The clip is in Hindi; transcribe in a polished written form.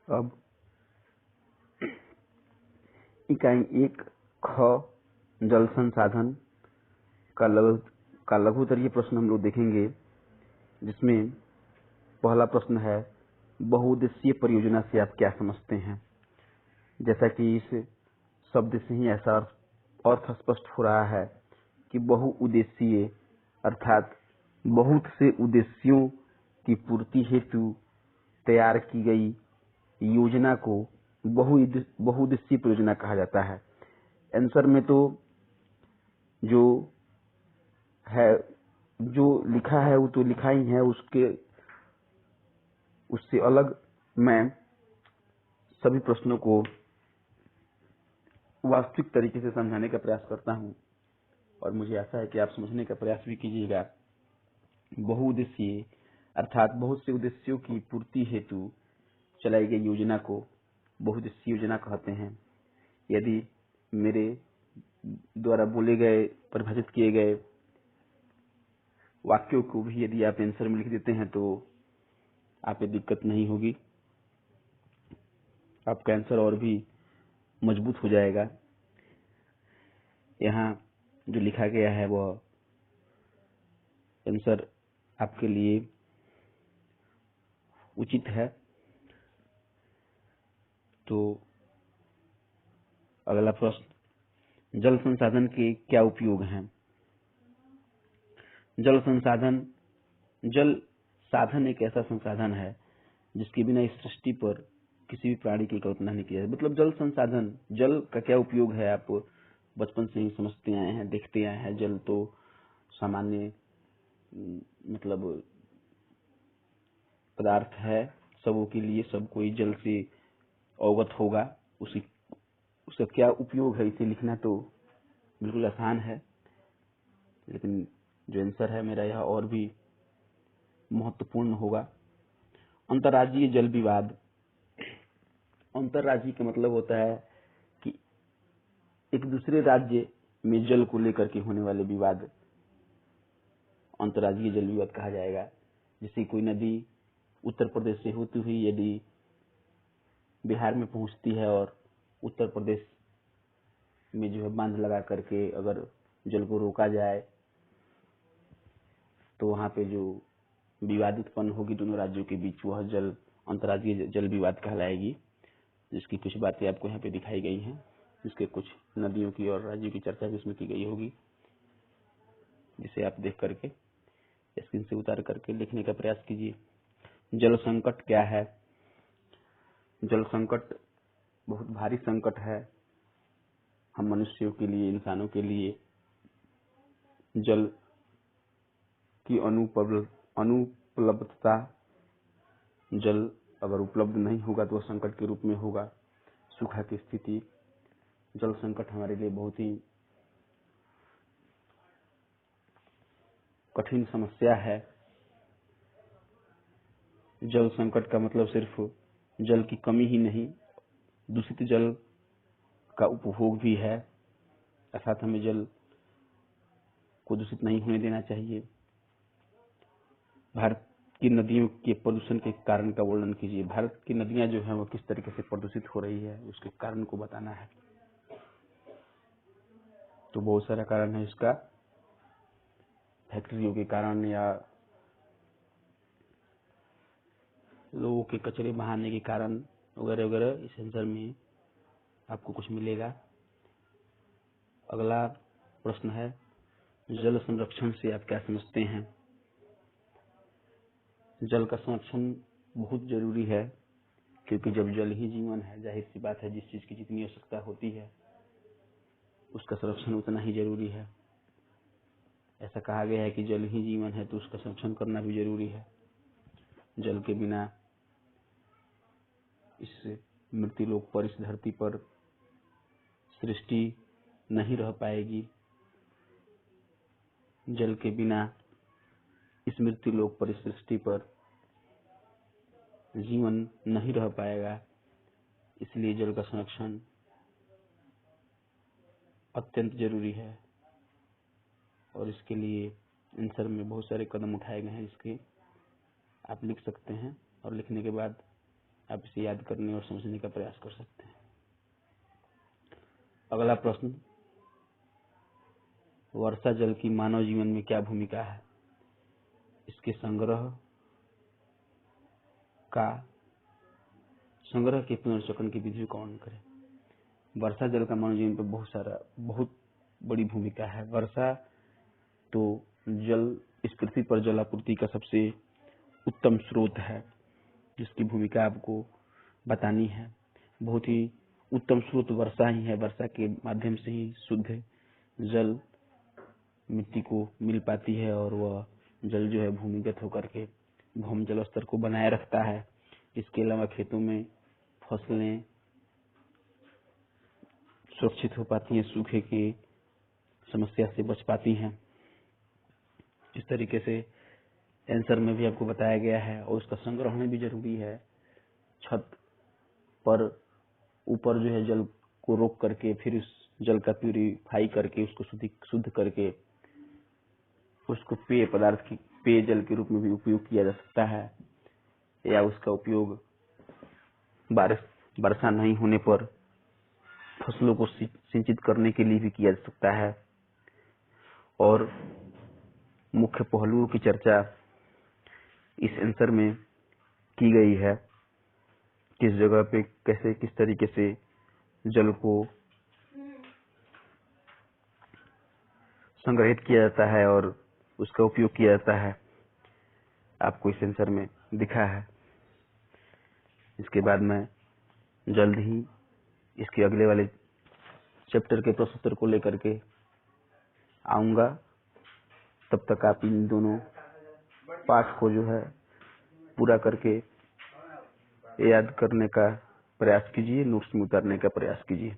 अब इकाई 1 ख जल संसाधन का लघुत्तरीय प्रश्न हम लोग देखेंगे, जिसमें पहला प्रश्न है बहुउद्देशीय परियोजना से आप क्या समझते हैं। जैसा कि इस शब्द से ही ऐसा अर्थ स्पष्ट हो रहा है कि बहुउद्देशीय अर्थात बहुत से उद्देश्यों की पूर्ति हेतु तैयार की गई योजना को बहुउद्देशीय परियोजना कहा जाता है। आंसर में तो जो है, जो लिखा है वो तो लिखा ही है, उससे अलग मैं सभी प्रश्नों को वास्तविक तरीके से समझाने का प्रयास करता हूं और मुझे आशा है कि आप समझने का प्रयास भी कीजिएगा। बहुउद्देशीय अर्थात बहुत से उद्देश्यों की पूर्ति हेतु चलाई गई योजना को बहुउद्देशीय योजना कहते हैं। यदि मेरे द्वारा बोले गए परिभाषित किए गए वाक्यों को भी यदि आप आंसर में लिख देते हैं तो आप ये दिक्कत नहीं होगी, आपका आंसर और भी मजबूत हो जाएगा। यहाँ जो लिखा गया है वह आंसर आपके लिए उचित है। तो अगला प्रश्न, जल संसाधन के क्या उपयोग हैं। जल संसाधन, जल साधन एक ऐसा संसाधन है जिसके बिना इस सृष्टि पर किसी भी प्राणी की कल्पना नहीं की जाती। मतलब जल संसाधन, जल का क्या उपयोग है, आप बचपन से ही समझते आए हैं, देखते आए हैं। जल तो सामान्य मतलब पदार्थ है सबों के लिए, सब कोई जल से अवगत होगा। उसका क्या उपयोग है इसे लिखना तो बिल्कुल आसान है, लेकिन जो आंसर है मेरा यह और भी महत्वपूर्ण होगा। अंतर्राज्यीय जल विवाद। अंतर्राज्यीय का मतलब होता है कि एक दूसरे राज्य में जल को लेकर के होने वाले विवाद अंतर्राज्यीय जल विवाद कहा जाएगा। जैसे कोई नदी उत्तर प्रदेश से होती हुई यदि बिहार में पहुंचती है और उत्तर प्रदेश में जो है बांध लगा करके अगर जल को रोका जाए तो वहां पे जो विवाद उत्पन्न होगी दोनों राज्यों के बीच, वह जल अंतर्राज्यीय जल विवाद कहलाएगी। जिसकी कुछ बातें आपको यहाँ पे दिखाई गई हैं, जिसके कुछ नदियों की और राज्यों की चर्चा भी उसमें की गई होगी, जिसे आप देख करके स्क्रीन से उतार करके लिखने का प्रयास कीजिए। जल संकट क्या है। जल संकट बहुत भारी संकट है हम मनुष्यों के लिए, इंसानों के लिए। जल की अनुपलब्धता, जल अगर उपलब्ध नहीं होगा तो वह संकट के रूप में होगा। सूखा की स्थिति, जल संकट हमारे लिए बहुत ही कठिन समस्या है। जल संकट का मतलब सिर्फ जल की कमी ही नहीं, दूषित जल का उपभोग भी है, अर्थात हमें जल को दूषित नहीं होने देना चाहिए। भारत की नदियों के प्रदूषण के कारण का वर्णन कीजिए। भारत की नदियां जो है वो किस तरीके से प्रदूषित हो रही है, उसके कारण को बताना है। तो बहुत सारा कारण है इसका, फैक्ट्रियों के कारण या लोगों के कचरे बहाने के कारण वगैरह वगैरह। इस आंसर में आपको कुछ मिलेगा। अगला प्रश्न है, जल संरक्षण से आप क्या समझते हैं। जल का संरक्षण बहुत जरूरी है, क्योंकि जब जल ही जीवन है, जाहिर सी बात है जिस चीज की जितनी आवश्यकता होती है उसका संरक्षण उतना ही जरूरी है। ऐसा कहा गया है कि जल ही जीवन है तो उसका संरक्षण करना भी जरूरी है। जल के बिना इस मृत्युलोक पर, इस धरती पर सृष्टि नहीं रह पाएगी। जल के बिना इस मृत्युलोक पर, इस सृष्टि पर जीवन नहीं रह पाएगा। इसलिए जल का संरक्षण अत्यंत जरूरी है और इसके लिए आंसर में बहुत सारे कदम उठाए गए हैं। इसके आप लिख सकते हैं और लिखने के बाद आप इसे याद करने और समझने का प्रयास कर सकते हैं। अगला प्रश्न, वर्षा जल की मानव जीवन में क्या भूमिका है? इसके संग्रह के पुनर्चक्रण की विधि का वर्णन करें। वर्षा जल का मानव जीवन पर बहुत बड़ी भूमिका है। वर्षा तो जल, इस पृथ्वी पर जल आपूर्ति का सबसे उत्तम स्रोत है, जिसकी भूमिका आपको बतानी है। बहुत ही उत्तम स्रोत वर्षा ही है। वर्षा के माध्यम से ही शुद्ध जल मिट्टी को मिल पाती है और वह जल जो है भूमिगत होकर के भूमि जल स्तर को बनाए रखता है। इसके अलावा खेतों में फसलें सुरक्षित हो पाती हैं, सूखे की समस्या से बच पाती हैं। इस तरीके से आंसर में भी आपको बताया गया है। और उसका संग्रहण भी जरूरी है। छत पर ऊपर जो है जल को रोक करके फिर उस जल का प्यूरिफाई करके उसको शुद्ध करके उसको पेय जल के रूप में भी उपयोग किया जा सकता है, या उसका उपयोग वर्षा नहीं होने पर फसलों को सिंचित करने के लिए भी किया जा सकता है। और मुख्य पहलुओं की चर्चा इस आंसर में की गई है। किस जगह पे कैसे किस तरीके से जल को संग्रहित किया जाता है और उसका उपयोग किया जाता है, आपको इस आंसर में दिखा है। इसके बाद मैं जल्द ही इसके अगले वाले चैप्टर के प्रश्न उत्तर को लेकर के आऊंगा। तब तक आप इन दोनों पाठ को जो है पूरा करके याद करने का प्रयास कीजिए, नोट्स में उतारने का प्रयास कीजिए।